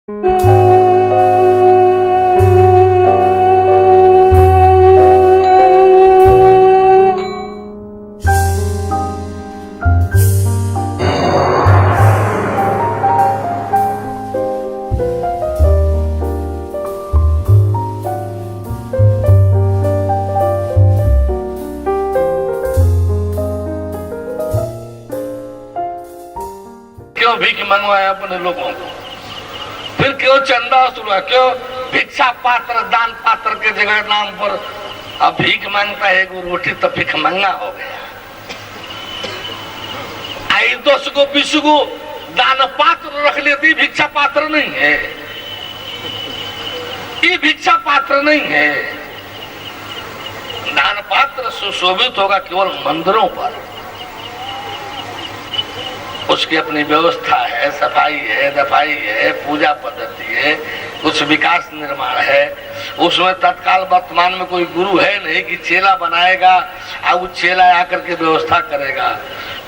क्यों भीख मंगवाया अपने लोगों को, फिर क्यों चंदा वसूला, क्यों भिक्षा पात्र दान पात्र के जगह नाम पर अब भीख मांगता है वो रोटी तो भीख मंगा हो गया। आई 10 को 20 को दान पात्र रख लेती, भिक्षा पात्र नहीं है, ये भिक्षा पात्र नहीं है। दान पात्र सुशोभित होगा केवल मंदिरों पर, उसकी अपनी व्यवस्था है, सफाई है, दफाई है, पूजा पद्धति है, कुछ विकास निर्माण है। उसमें तत्काल वर्तमान में कोई गुरु है नहीं कि चेला बनाएगा और वो चेला आकर के व्यवस्था करेगा।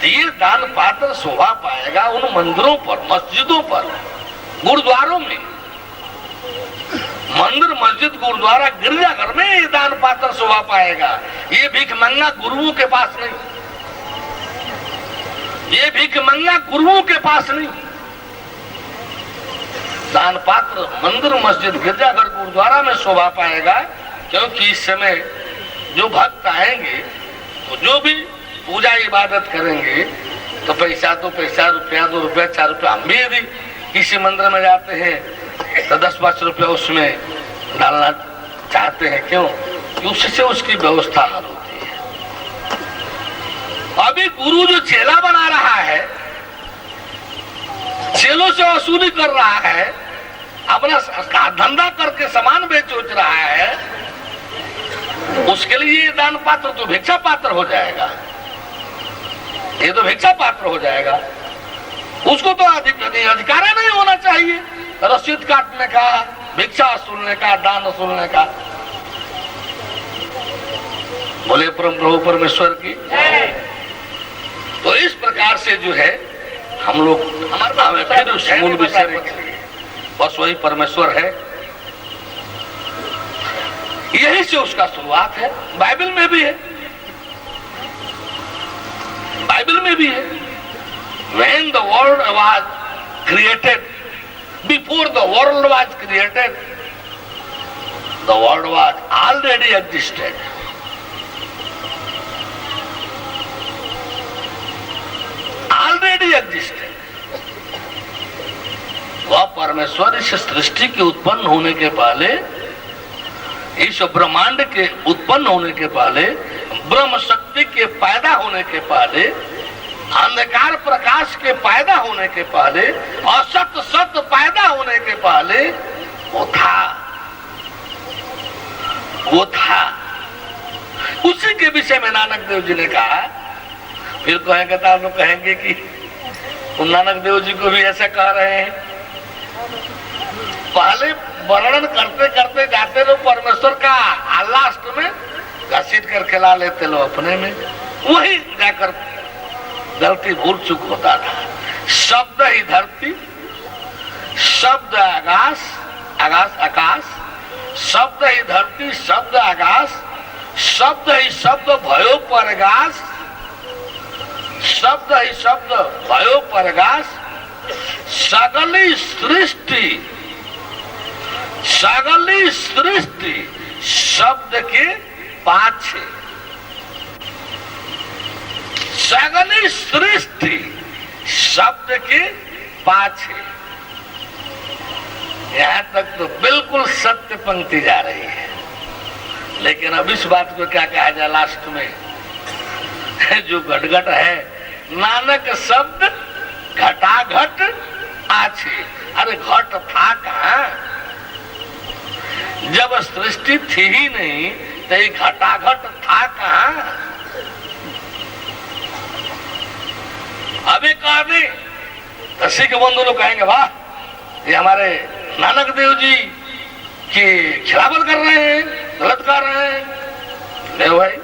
तो ये दान पात्र शोभा पाएगा उन मंदिरों पर, मस्जिदों पर, गुरुद्वारों में। मंदिर मस्जिद गुरुद्वारा गिरजाघर में ये दान पात्र शोभा पाएगा। ये भीख मंगा गुरुओं के पास नहीं, ये भीख मंगा गुरुओं के पास नहीं। दान पात्र मंदिर मस्जिद गिरजाघर गुरुद्वारा में शोभा पाएगा, क्योंकि इस समय जो भक्त आएंगे तो जो भी पूजा इबादत करेंगे तो पैसा 2 पैसा, रुपया 2 रुपया 4 रुपया, हम भी यदि किसी मंदिर में जाते हैं तो 10-5 रुपया उसमें डालना चाहते हैं। क्यों? उससे उसकी व्यवस्था हल होती है। अभी गुरु जो चेला बना रहा है, चेलों से वसूली कर रहा है, अपना धंधा करके सामान बेच उच रहा है, उसके लिए ये दान पात्र तो भिक्षा पात्र हो जाएगा। ये तो भिक्षा पात्र हो जाएगा। उसको तो अधिकार नहीं होना चाहिए रसीद काटने का, भिक्षा वसूलने का, दान वसूलने का। बोले परम प्रभु परमेश्वर की। तो इस प्रकार से जो है हम लोग हमारे फिर उस मूल विषय में, बस वही परमेश्वर है, यही से उसका शुरुआत है। बाइबल में भी है, बाइबल में भी है। When the world was created, before the world was created, the world was already existed. Already existed. वह परमेश्वर इस सृष्टि के उत्पन्न होने के पहले, इस ब्रह्मांड के उत्पन्न होने के पहले, ब्रह्म शक्ति के पैदा होने के पहले, अंधकार प्रकाश के पैदा होने के पहले, असत सत पैदा होने के पहले वो था, वो था। उसी के विषय में नानक देव जी ने कहा। फिर कहेंगे तो आप लोग कहेंगे कि नानक देव जी को भी ऐसा कह रहे हैं। पहले वर्णन करते करते जाते लोग परमेश्वर का, लास्ट में घसीट कर खिला लेते लोग अपने में, वही जाकर गलती भूल चूक होता था। शब्द ही धरती, शब्द आकाश, आकाश आकाश, शब्द ही धरती, शब्द आकाश, शब्द ही शब्द भयो परगास, शब्द ही शब्द भयो परगास, सगली सृष्टि, सगली सृष्टि शब्द के पाछे, सगली सृष्टि शब्द के पाछे। यहां तक तो बिल्कुल सत्य पंक्ति जा रही है। लेकिन अब इस बात को क्या कहा जाए लास्ट में, जो घटघट है, नानक शब्द घटाघट आछे। अरे घट था कहां? जब सृष्टि थी ही नहीं तो ये घटाघट था कहां? अभी कहा नहीं तो सिख बंधु लोग कहेंगे वाह, ये हमारे नानक देव जी की खिलाफत कर रहे हैं, गलत कर रहे हैं। ले भाई,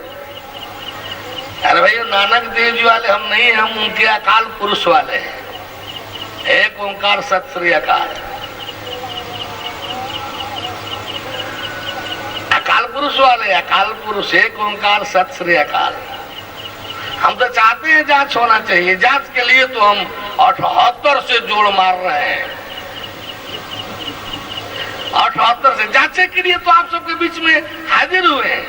अरे भाई नानक देव जी वाले हम नहीं, हम उनके अकाल पुरुष वाले हैं। एक ओंकार सत श्री अकाल। वाले अकाल पुरुष एक ओंकार सत श्री अकाल। हम तो चाहते हैं जांच होना चाहिए, जांच के लिए तो हम 78 से जोड़ मार रहे हैं। 78 से जांचे के लिए तो आप सबके बीच में हाजिर हुए हैं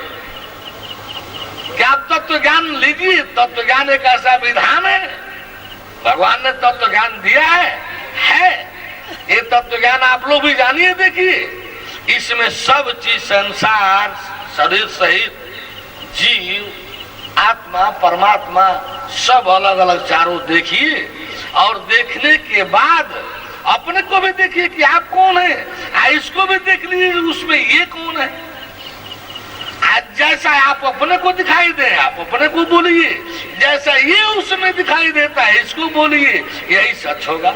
कि आप तत्व ज्ञान लीजिए। तत्व ज्ञान एक ऐसा विधान है, भगवान ने तत्व ज्ञान दिया है। ये तत्व ज्ञान आप लोग भी जानिए, देखिए इसमें सब चीज, संसार, शरीर सहित जीव, आत्मा, परमात्मा, सब अलग अलग चारों देखिए और देखने के बाद अपने को भी देखिए कि आप कौन है, इसको भी देख लीजिए उसमें ये कौन है। आज जैसा आप अपने को दिखाई दे आप अपने को बोलिए, जैसा ये उसमें दिखाई देता है इसको बोलिए, यही सच होगा।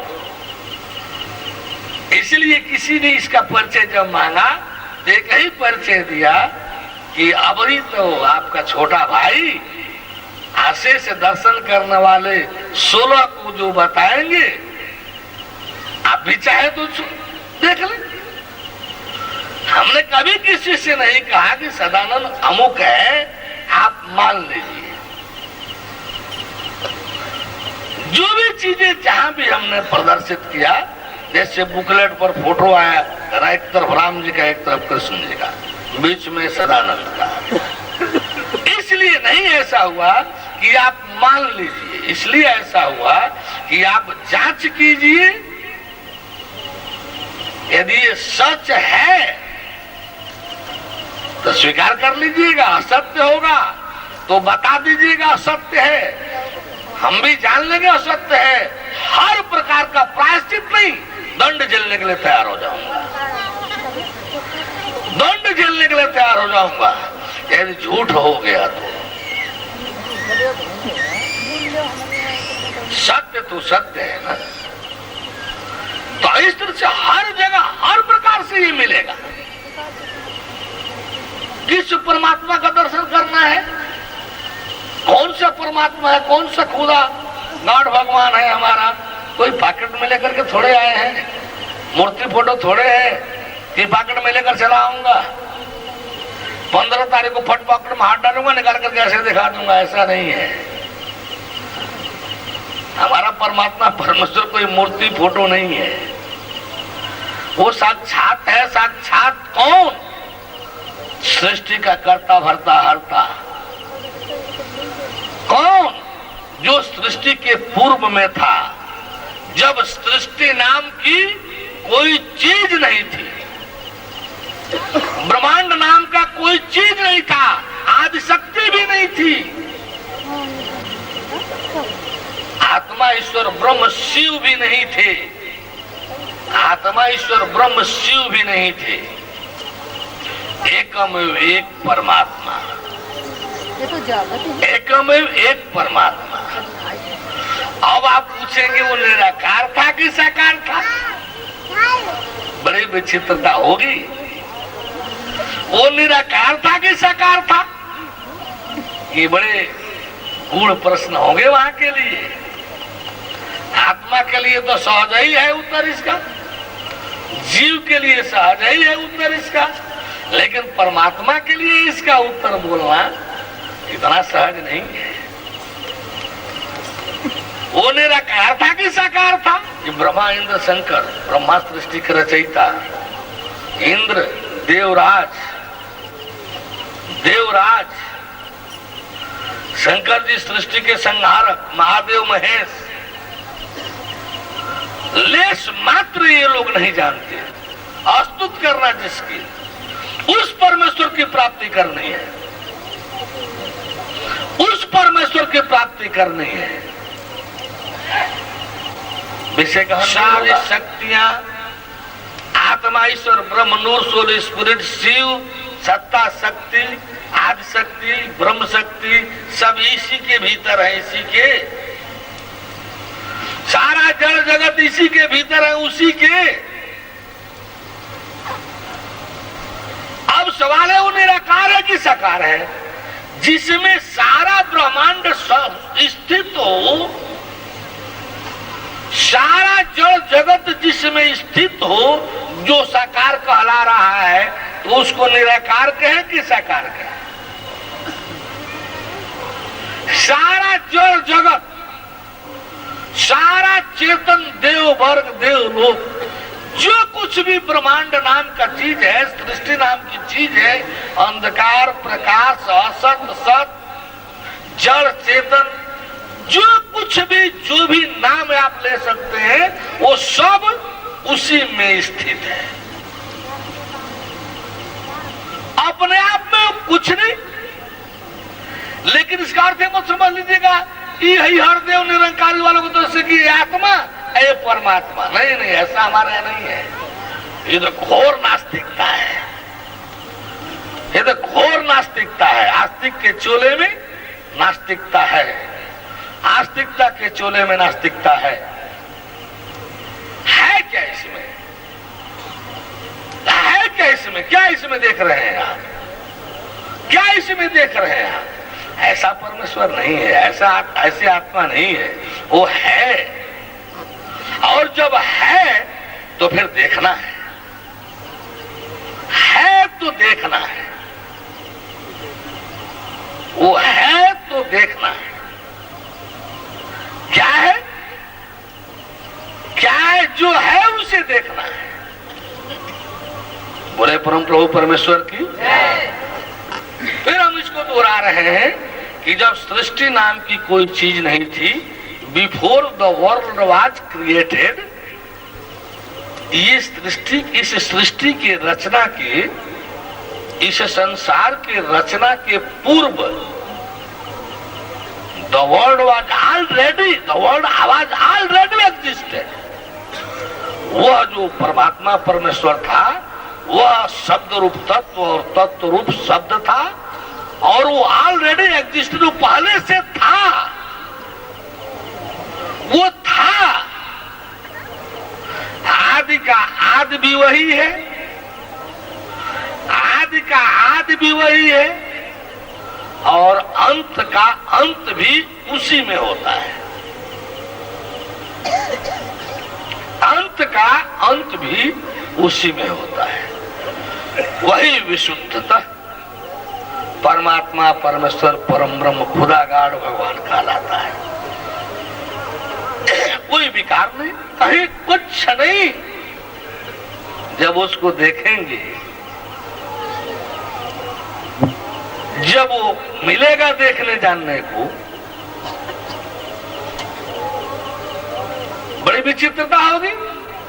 इसलिए किसी ने इसका परिचय जब मांगा तो एक ही परिचय दिया कि अभी तो आपका छोटा भाई आशे से दर्शन करने वाले 16 को जो बताएंगे, आप भी चाहे तो देख लें। हमने कभी किसी से नहीं कहा कि सदानंद अमुक है, आप मान लीजिए। जो भी चीजें जहां भी हमने प्रदर्शित किया, जैसे बुकलेट पर फोटो आया, एक तरफ राम जी का, एक तरफ कृष्ण जी का, बीच में सदानंद का। इसलिए नहीं ऐसा हुआ कि आप मान लीजिए, इसलिए ऐसा हुआ कि आप जांच कीजिए। यदि ये सच है तो स्वीकार कर लीजिएगा, असत्य होगा तो बता दीजिएगा असत्य है। हम भी जान लेंगे असत्य है, हर प्रकार का प्रायश्चित नहीं, दंड झेलने के लिए तैयार हो जाऊंगा, दंड झेलने के लिए तैयार हो जाऊंगा यदि झूठ हो गया तो। सत्य तो सत्य है ना। तो इस तरह से हर जगह हर प्रकार से ये मिलेगा। किस परमात्मा का दर्शन करना है, कौन सा परमात्मा है, कौन सा खुदा गॉड भगवान है हमारा, कोई पॉकेट में लेकर के थोड़े आए हैं, मूर्ति फोटो थोड़े है कि पॉकेट में लेकर चला आऊंगा, 15 तारीख को फट पॉकेट में हाथ डालूंगा, निकाल करके ऐसे दिखा दूंगा, ऐसा नहीं है। हमारा परमात्मा परमेश्वर कोई मूर्ति फोटो नहीं है, वो साक्षात है। साक्षात कौन? सृष्टि का कर्ता भरता हरता। कौन? जो सृष्टि के पूर्व में था, जब सृष्टि नाम की कोई चीज नहीं थी, ब्रह्मांड नाम का कोई चीज नहीं था, आदि शक्ति भी नहीं थी, आत्मा ईश्वर ब्रह्म शिव भी नहीं थे, आत्मा ईश्वर ब्रह्म शिव भी नहीं थे, एकमेव एक परमात्मा, एकमेव एक परमात्मा। अब आप पूछेंगे वो निराकार था कि साकार था? बड़ी विचित्रता होगी। वो निराकार था कि साकार था? ये बड़े गूढ़ प्रश्न होंगे वहां के लिए। आत्मा के लिए तो सहज ही है उत्तर इसका, जीव के लिए सहज ही है उत्तर इसका, लेकिन परमात्मा के लिए इसका उत्तर बोलना इतना सहज नहीं है। वो निराकार था कि साकार था? कि ब्रह्मा इंद्र शंकर, ब्रह्मा सृष्टि के रचयिता, इंद्र देवराज, देवराज शंकर जी सृष्टि के संहारक, महादेव महेश। लेश मात्र ये लोग नहीं जानते। अस्तुत करना जिसकी, उस परमेश्वर की प्राप्ति करनी है, उस परमेश्वर की प्राप्ति करनी है। विषय सारी शक्तियां, आत्मा ईश्वर ब्रह्म नूर सोल स्पिरिट शिव, सत्ता शक्ति, आदि शक्ति, ब्रह्म शक्ति, सब इसी के भीतर है, इसी के। सारा जड़ जगत इसी के भीतर है, उसी के। अब सवाल है वो निराकार है कि साकार है? जिसमें सारा ब्रह्मांड स्थित हो, सारा जड़ जगत जिसमें स्थित हो, जो साकार कहला रहा है तो उसको निराकार कहे कि साकार कहे? सारा जड़ जगत, सारा चेतन, देव वर्ग, देव लोक, जो कुछ भी ब्रह्मांड नाम का चीज है, सृष्टि नाम की चीज है, अंधकार, प्रकाश, असत, सत, जड़, चेतन, जो कुछ भी, जो भी नाम आप ले सकते हैं, वो सब उसी में स्थित है। अपने आप में कुछ नहीं, लेकिन इसका अर्थ मत समझ लीजिएगा यही हरदेव निरंकारी वालों को तो से कि आत्मा ये परमात्मा नहीं, नहीं, ऐसा हमारे यहाँ नहीं है। ये तो घोर नास्तिकता है, ये तो घोर नास्तिकता है। आस्तिक के चोले में नास्तिकता है, आस्तिकता के चोले में नास्तिकता है क्या इसमें? है क्या इसमें? क्या इसमें देख रहे हैं आप? क्या इसमें देख रहे हैं आप? ऐसा परमेश्वर नहीं है, ऐसी आत्मा नहीं है, वो है। और जब है तो फिर देखना है तो देखना है, वो है तो देखना है। क्या है? क्या है? जो है उसे देखना है। बोले परम प्रभु परमेश्वर की। फिर हम इसको दोहरा रहे हैं कि जब सृष्टि नाम की कोई चीज नहीं थी, before the world was created, ये सृष्टि, इस सृष्टि के रचना के, इस संसार के रचना के पूर्व the world was already existed. वह जो परमात्मा परमेश्वर था, वह शब्द रूप तत्व और तत्व रूप शब्द था, और वो ऑलरेडी एग्जिस्टेड, पहले से था, वो था। आदि का आदि भी वही है, आदि का आदि भी वही है, और अंत का अंत भी उसी में होता है। अंत का अंत भी उसी में होता है। वही विशुद्धता परमात्मा परमेश्वर परम ब्रह्म खुदागाड़ भगवान कहलाता है। कोई विकार नहीं, कहीं कुछ नहीं। जब उसको देखेंगे, जब वो मिलेगा देखने जानने को, बड़ी विचित्रता होगी।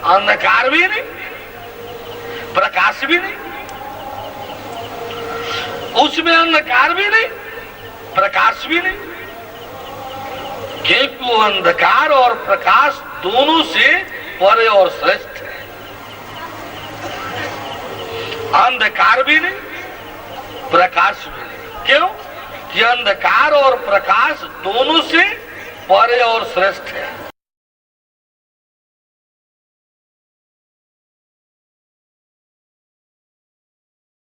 अंधकार भी नहीं, प्रकाश भी नहीं, उसमें अंधकार भी नहीं, प्रकाश भी नहीं, क्योंकि वो अंधकार और प्रकाश दोनों से परे और श्रेष्ठ है। अंधकार भी नहीं, प्रकाश भी नहीं। क्यों? कि अंधकार और प्रकाश दोनों से परे और श्रेष्ठ है।